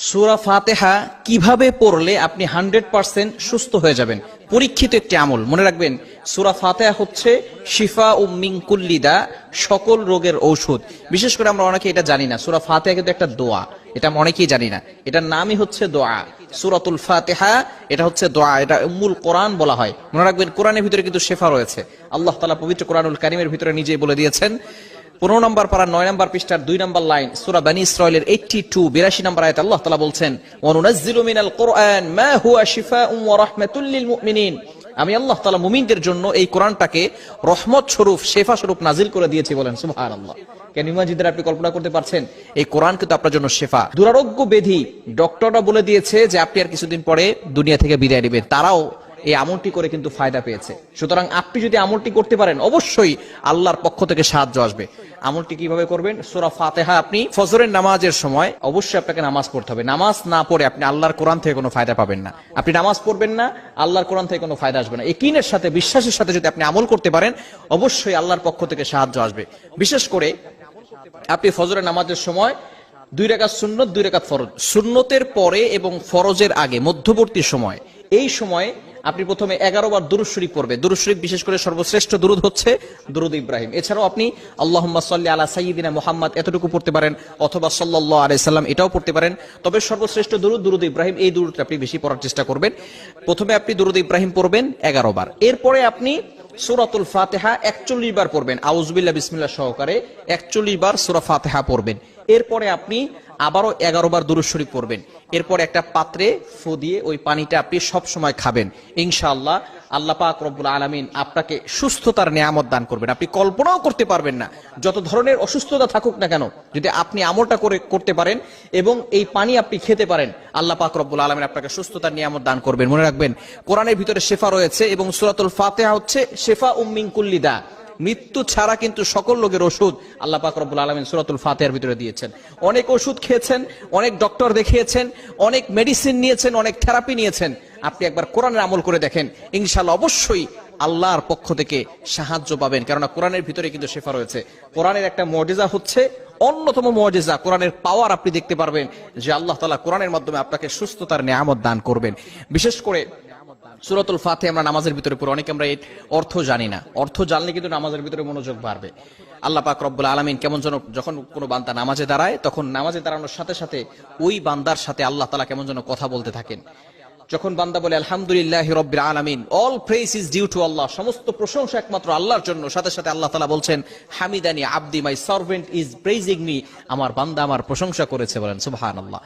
সূরা ফাতিহা কিভাবে পড়লে আপনি 100% সুস্থ হয়ে যাবেন? পরীক্ষিত একটি আমল, মনে রাখবেন। সূরা ফাতিহা হচ্ছে শিফা মিন কুল্লি দা, সকল রোগের ঔষধ। বিশেষ করে আমরা অনেকে এটা জানি না, সূরা ফাতিহা কিন্তু একটা দোয়া, এটা অনেকেই জানি না। এটার নামই হচ্ছে দোয়া, সূরাতুল ফাতিহা। এটা হচ্ছে দোয়া, এটা উম্মুল কোরআন বলা হয়। মনে রাখবেন, কোরআনের ভিতরে কিন্তু শেফা রয়েছে। আল্লাহ তাআলা পবিত্র কোরআনুল কারীমের ভিতরে নিজেই বলে দিয়েছেন। 15 নম্বর পারা 9 নম্বর পৃষ্ঠার 2 নম্বর লাইন, সূরা বনী ইসরাঈলের 82 নম্বর আয়াতে আল্লাহ তাআলা বলছেন, ওয়া নুনাজ্জিলু মিনাল কোরআন মা হুয়া শিফাউন ওয়া রাহমাতুল লিল মুমিনিন। আমি আল্লাহ তাআলা মুমিনদের জন্য এই কোরআনটাকে রহমত স্বরূপ, শেফা স্বরূপ নাজিল করে দিয়েছি। বলেন সুবহানাল্লাহ। কেন ইমাজিদের আপনি কল্পনা করতে পারছেন? এই কোরআন কিন্তু আপনার জন্য শেফা। দুরারোগ্য ব্যাধি ডক্টররা বলে দিয়েছে যে আপনি আর কিছুদিন পরে দুনিয়া থেকে বিদায় নেবেন, তারাও এই আমলটি করে কিন্তু ফায়দা পেয়েছে। সুতরাং আপনি যদি আমলটি করতে পারেন, অবশ্যই আল্লাহর পক্ষ থেকে সাহায্য আসবে। আমলটি কিভাবে করবেন? সূরা ফাতিহা আপনি ফজরের নামাজের সময় অবশ্যই আপনাকে নামাজ পড়তে হবে। নামাজ না পড়ে আপনি আল্লাহর কোরআন থেকে কোনো ফায়দা পাবেন না। আপনি নামাজ পড়বেন না, আল্লাহর কোরআন থেকে কোনো ফায়দা আসবে না। ইয়াকিনের সাথে, বিশ্বাসের সাথে যদি আপনি আমল করতে পারেন, অবশ্যই আল্লাহর পক্ষ থেকে সাহায্য আসবে। বিশেষ করে আপনি ফজরের নামাজের সময় 2 রাকাত সুন্নত, 2 রাকাত ফরজ, সুন্নতের পরে এবং ফরজের আগে মধ্যবর্তী সময়, এই সময়ে আপনি প্রথমে 11 বার দুরূদ শরীফ পড়বেন। দুরূদ শরীফ বিশেষ করে সর্বশ্রেষ্ঠ দুরূদ হচ্ছে দুরূদ ইব্রাহিম। এছাড়াও আপনি আল্লাহুম্মা সাল্লি আলা সাইয়্যিদিনা মুহাম্মদ এতটুকু পড়তে পারেন, অথবা সাল্লাল্লাহু আলাইহি সাল্লাম এটাও পড়তে পারেন। তবে সর্বশ্রেষ্ঠ দুরূদ দুরূদ ইব্রাহিম, এই দুরূদটা আপনি বেশি পড়ার চেষ্টা করবেন। প্রথমে আপনি দুরূদ ইব্রাহিম পড়বেন 11 বার। এরপরে আপনি সূরাতুল ফাতিহা 41 বার পড়বেন, আউযু বিল্লাহি বিসমিল্লাহ সহকারে 41 বার সূরা ফাতিহা পড়বেন। এরপরে আপনি আবারও 11 বার দুরূদ শরীফ পড়বেন। এরপর একটা পাত্রে ফু দিয়ে ওই পানিটা আপনি সব সময় খাবেন। ইনশাআল্লাহ আল্লাহ পাক রব্বুল আলামিন আপনাকে সুস্থতার নিয়ামত দান করবেন। আপনি কল্পনাও করতে পারবেন না, যত ধরনের অসুস্থতা থাকুক না কেন, যদি আপনি আমলটা করতে পারেন এবং এই পানি আপনি খেতে পারেন, আল্লাহ পাক রব্বুল আলামিন আপনাকে সুস্থতার নিয়ামত দান করবেন। মনে রাখবেন, কোরআনের ভিতরে শেফা রয়েছে এবং সূরাতুল ফাতিহা হচ্ছে শেফা মিন কুল্লি দা। মৃত্যু ছাড়া কিন্তু সকল রোগের ওষুধ আল্লাহ পাক রব্বুল আলামিন সূরাতুল ফাতিহার ভিতরে দিয়েছেন। অনেক ওষুধ খেয়েছেন, অনেক ডক্টর দেখিয়েছেন, অনেক মেডিসিন নিয়েছেন, অনেক থেরাপি নিয়েছেন। আপনি একবার কোরআনের আমল করে দেখেন, ইনশাআল্লাহ অবশ্যই আল্লাহর পক্ষ থেকে সাহায্য পাবেন। কেননা কোরআনের ভিতরে কিন্তু শেফা রয়েছে। কোরআনের একটা মুজিজা হচ্ছে, অন্যতম মুজিজা, কোরআনের পাওয়ার আপনি দেখতে পারবেন যে আল্লাহ তাআলা কোরআনের মাধ্যমে আপনাকে সুস্থতার নিয়ামত দান করবেন। বিশেষ করে সূরাতুল ফাতিহা আমরা নামাজের ভিতরে পড়ি, অনেকে আমরা এর অর্থ জানি না। অর্থ জানলে কিন্তু নামাজের ভিতরে মনোযোগ বাড়বে। আল্লাহ পাক রব্বুল আলামিন কেমন যেন, যখন কোনো বান্দা নামাজে দাঁড়ায়, তখন নামাজে দাঁড়ানোর সাথে সাথে ওই বান্দার সাথে আল্লাহ তাআলা কেমন যেন কথা বলতে থাকেন। যখন বান্দা বলে আলহামদুলিল্লাহি রাব্বিল আলামিন, all praise is due to Allah, সমস্ত প্রশংসা একমাত্র আল্লাহর জন্য, সাথে সাথে আল্লাহ তাআলা বলছেন হামিদানি আবদি, my servant is praising me, আমার বান্দা আমার প্রশংসা করেছে। বলেন সুবহানাল্লাহ।